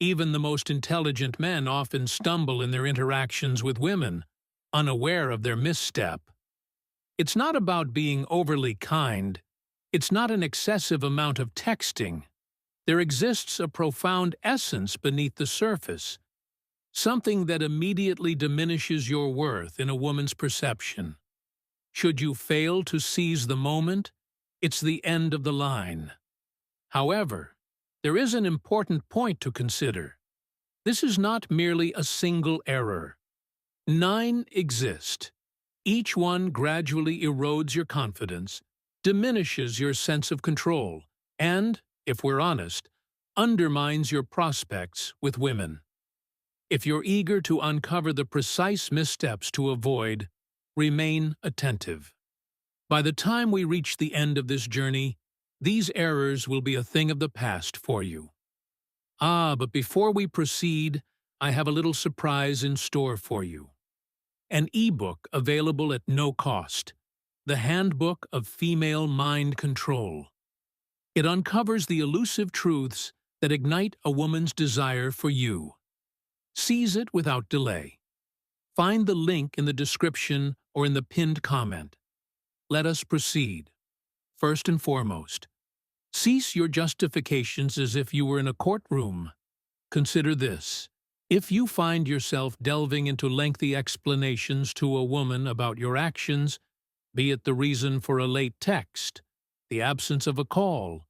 Even the most intelligent men often stumble in their interactions with women, unaware of their misstep. It's not about being overly kind. It's not an excessive amount of texting. There exists a profound essence beneath the surface, something that immediately diminishes your worth in a woman's perception. Should you fail to seize the moment, it's the end of the line. However, there is an important point to consider. This is not merely a single error. 9 exist. Each one gradually erodes your confidence, diminishes your sense of control, and, if we're honest, undermines your prospects with women. If you're eager to uncover the precise missteps to avoid, remain attentive. By the time we reach the end of this journey, these errors will be a thing of the past for you. But before we proceed, I have a little surprise in store for you. An e-book available at no cost, The Handbook of Female Mind Control. It uncovers the elusive truths that ignite a woman's desire for you. Seize it without delay. Find the link in the description or in the pinned comment. Let us proceed. First and foremost, cease your justifications as if you were in a courtroom. Consider this. If you find yourself delving into lengthy explanations to a woman about your actions, be it the reason for a late text, the absence of a call,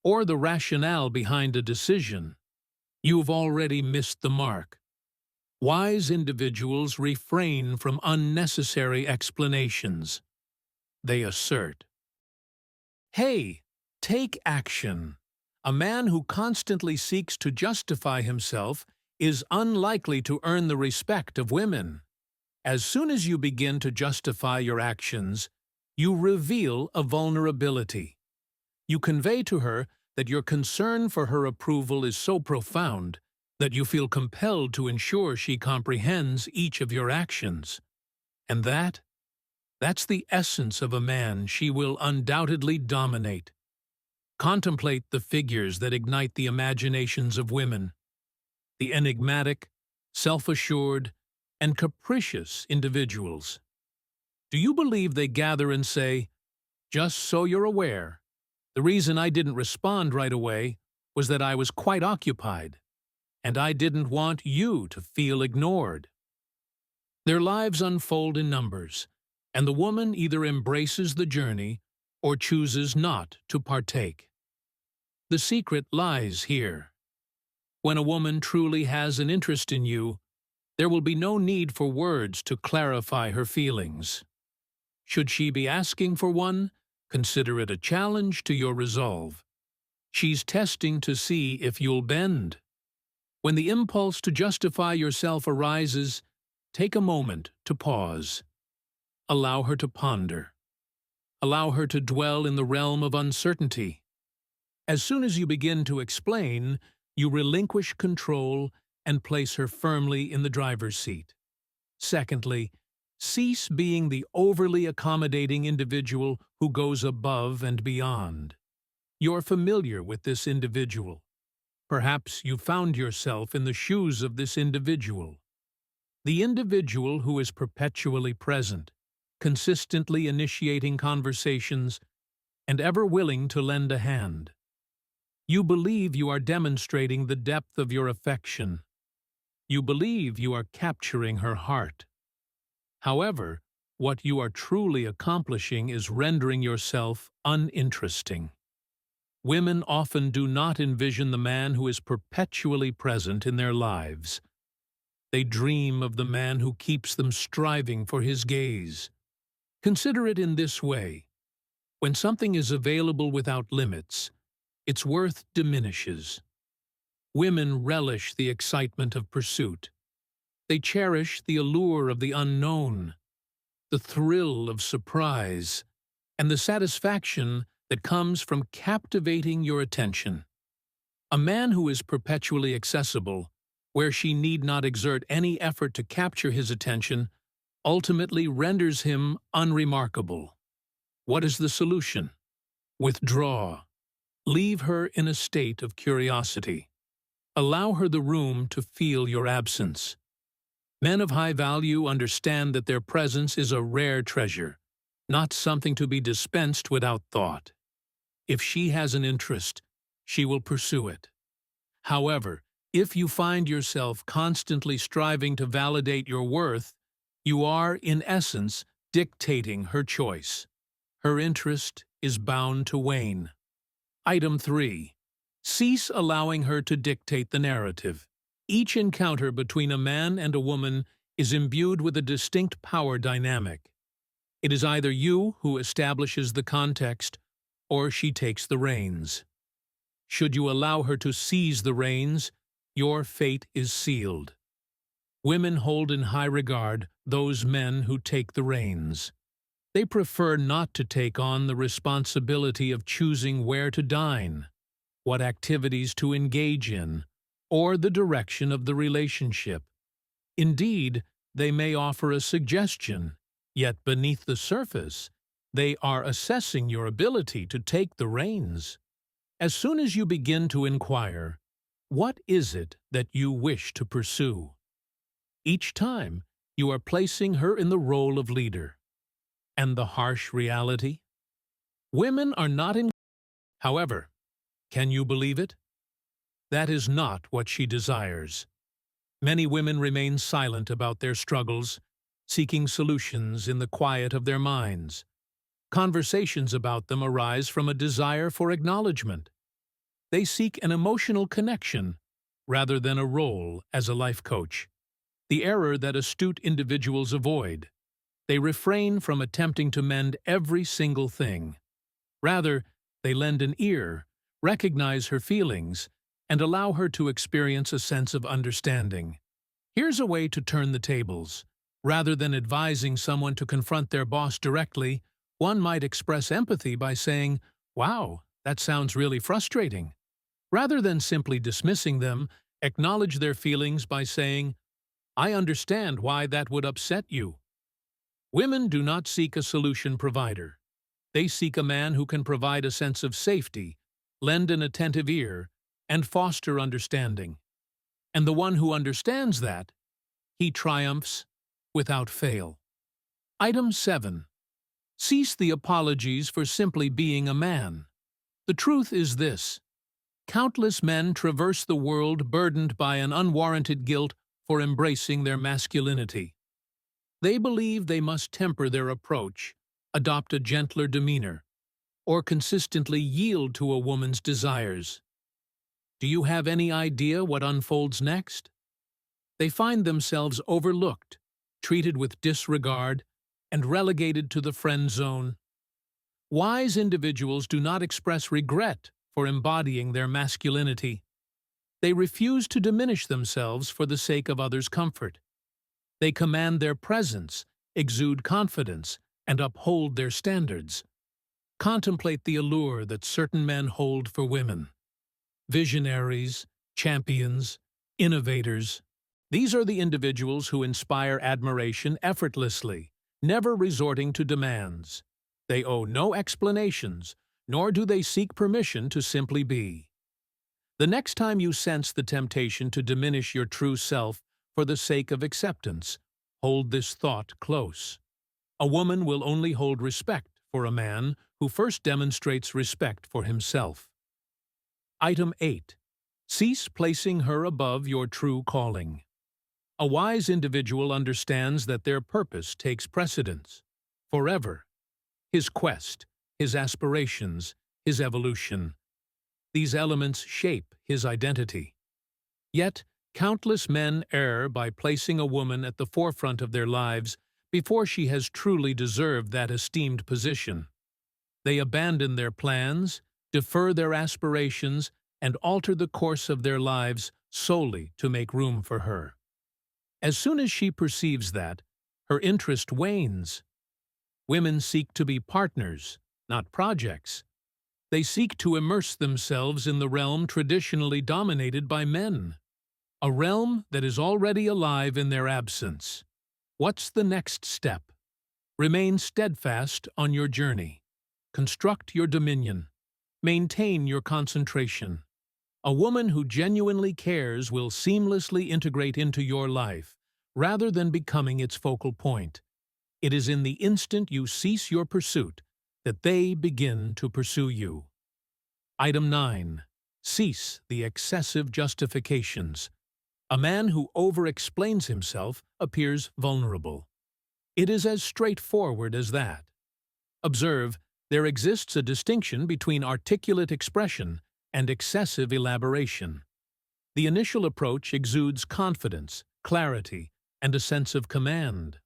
or the rationale behind a decision, you've already missed the mark. Wise individuals refrain from unnecessary explanations. They assert, "Hey, take action." A man who constantly seeks to justify himself is unlikely to earn the respect of women. As soon as you begin to justify your actions, you reveal a vulnerability. You convey to her that your concern for her approval is so profound that you feel compelled to ensure she comprehends each of your actions. And that's the essence of a man she will undoubtedly dominate. Contemplate the figures that ignite the imaginations of women. The enigmatic, self-assured, and capricious individuals. Do you believe they gather and say, "Just so you're aware, the reason I didn't respond right away was that I was quite occupied, and I didn't want you to feel ignored"? Their lives unfold in numbers, and the woman either embraces the journey or chooses not to partake. The secret lies here. When a woman truly has an interest in you, there will be no need for words to clarify her feelings. Should she be asking for one, consider it a challenge to your resolve. She's testing to see if you'll bend. When the impulse to justify yourself arises, take a moment to pause. Allow her to ponder. Allow her to dwell in the realm of uncertainty. As soon as you begin to explain, you relinquish control and place her firmly in the driver's seat. Secondly, cease being the overly accommodating individual who goes above and beyond. You're familiar with this individual. Perhaps you found yourself in the shoes of this individual. The individual who is perpetually present, consistently initiating conversations, and ever willing to lend a hand. You believe you are demonstrating the depth of your affection. You believe you are capturing her heart. However, what you are truly accomplishing is rendering yourself uninteresting. Women often do not envision the man who is perpetually present in their lives. They dream of the man who keeps them striving for his gaze. Consider it in this way. When something is available without limits, its worth diminishes. Women relish the excitement of pursuit. They cherish the allure of the unknown, the thrill of surprise, and the satisfaction that comes from captivating your attention. A man who is perpetually accessible, where she need not exert any effort to capture his attention, ultimately renders him unremarkable. What is the solution? Withdraw. Leave her in a state of curiosity. Allow her the room to feel your absence. Men of high value understand that their presence is a rare treasure, not something to be dispensed without thought. If she has an interest, she will pursue it. However, if you find yourself constantly striving to validate your worth, you are, in essence, dictating her choice. Her interest is bound to wane. Item 3. Cease allowing her to dictate the narrative. Each encounter between a man and a woman is imbued with a distinct power dynamic. It is either you who establishes the context, or she takes the reins. Should you allow her to seize the reins, your fate is sealed. Women hold in high regard those men who take the reins. They prefer not to take on the responsibility of choosing where to dine, what activities to engage in, or the direction of the relationship. Indeed, they may offer a suggestion, yet beneath the surface, they are assessing your ability to take the reins. As soon as you begin to inquire, what is it that you wish to pursue? Each time, you are placing her in the role of leader. And the harsh reality? Women are not in. However, can you believe it? That is not what she desires. Many women remain silent about their struggles, seeking solutions in the quiet of their minds. Conversations about them arise from a desire for acknowledgement. They seek an emotional connection rather than a role as a life coach. The error that astute individuals avoid. They refrain from attempting to mend every single thing. Rather, they lend an ear, recognize her feelings, and allow her to experience a sense of understanding. Here's a way to turn the tables. Rather than advising someone to confront their boss directly, one might express empathy by saying, "Wow, that sounds really frustrating." Rather than simply dismissing them, acknowledge their feelings by saying, "I understand why that would upset you." Women do not seek a solution provider. They seek a man who can provide a sense of safety, lend an attentive ear, and foster understanding. And the one who understands that, he triumphs without fail. Item 7. Cease the apologies for simply being a man. The truth is this. Countless men traverse the world burdened by an unwarranted guilt for embracing their masculinity. They believe they must temper their approach, adopt a gentler demeanor, or consistently yield to a woman's desires. Do you have any idea what unfolds next? They find themselves overlooked, treated with disregard, and relegated to the friend zone. Wise individuals do not express regret for embodying their masculinity. They refuse to diminish themselves for the sake of others' comfort. They command their presence, exude confidence, and uphold their standards. Contemplate the allure that certain men hold for women. Visionaries, champions, innovators. These are the individuals who inspire admiration effortlessly, never resorting to demands. They owe no explanations, nor do they seek permission to simply be. The next time you sense the temptation to diminish your true self for the sake of acceptance, hold this thought close. A woman will only hold respect for a man who first demonstrates respect for himself. Item 8. Cease placing her above your true calling. A wise individual understands that their purpose takes precedence, forever. His quest, his aspirations, his evolution. These elements shape his identity. Yet, countless men err by placing a woman at the forefront of their lives before she has truly deserved that esteemed position. They abandon their plans, defer their aspirations, and alter the course of their lives solely to make room for her. As soon as she perceives that, her interest wanes. Women seek to be partners, not projects. They seek to immerse themselves in the realm traditionally dominated by men, a realm that is already alive in their absence. What's the next step? Remain steadfast on your journey. Construct your dominion. Maintain your concentration. A woman who genuinely cares will seamlessly integrate into your life, rather than becoming its focal point. It is in the instant you cease your pursuit that they begin to pursue you. Item 9. Cease the excessive justifications. A man who over-explains himself appears vulnerable. It is as straightforward as that. Observe, there exists a distinction between articulate expression and excessive elaboration. The initial approach exudes confidence, clarity, and a sense of command.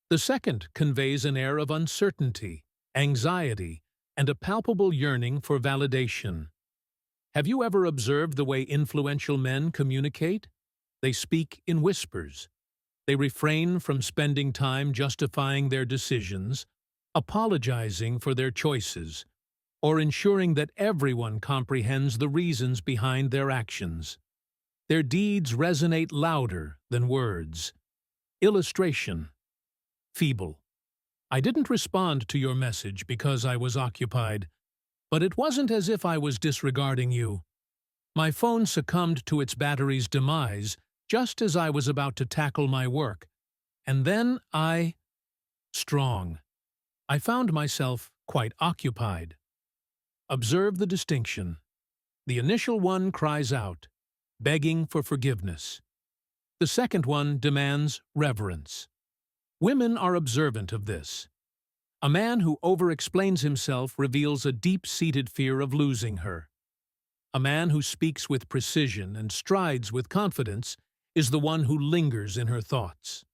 The second conveys an air of uncertainty, anxiety, and a palpable yearning for validation. Have you ever observed the way influential men communicate? They speak in whispers. They refrain from spending time justifying their decisions, apologizing for their choices, or ensuring that everyone comprehends the reasons behind their actions. Their deeds resonate louder than words. Illustration. Feeble. I didn't respond to your message because I was occupied, but it wasn't as if I was disregarding you. My phone succumbed to its battery's demise just as I was about to tackle my work, and then strong. I found myself quite occupied. Observe the distinction. The initial one cries out, begging for forgiveness. The second one demands reverence. Women are observant of this. A man who over-explains himself reveals a deep-seated fear of losing her. A man who speaks with precision and strides with confidence is the one who lingers in her thoughts.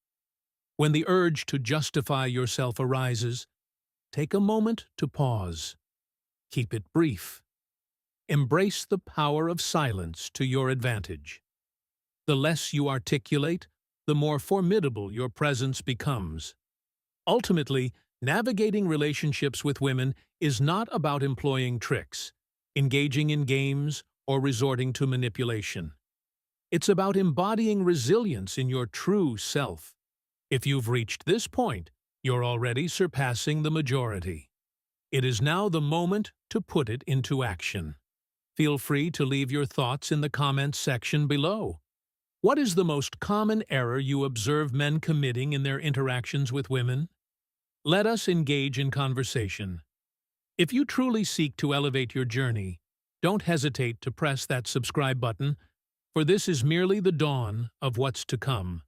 When the urge to justify yourself arises, take a moment to pause. Keep it brief. Embrace the power of silence to your advantage. The less you articulate, the more formidable your presence becomes. Ultimately, navigating relationships with women is not about employing tricks, engaging in games, or resorting to manipulation. It's about embodying resilience in your true self. If you've reached this point, you're already surpassing the majority. It is now the moment to put it into action. Feel free to leave your thoughts in the comments section below. What is the most common error you observe men committing in their interactions with women? Let us engage in conversation. If you truly seek to elevate your journey, don't hesitate to press that subscribe button, for this is merely the dawn of what's to come.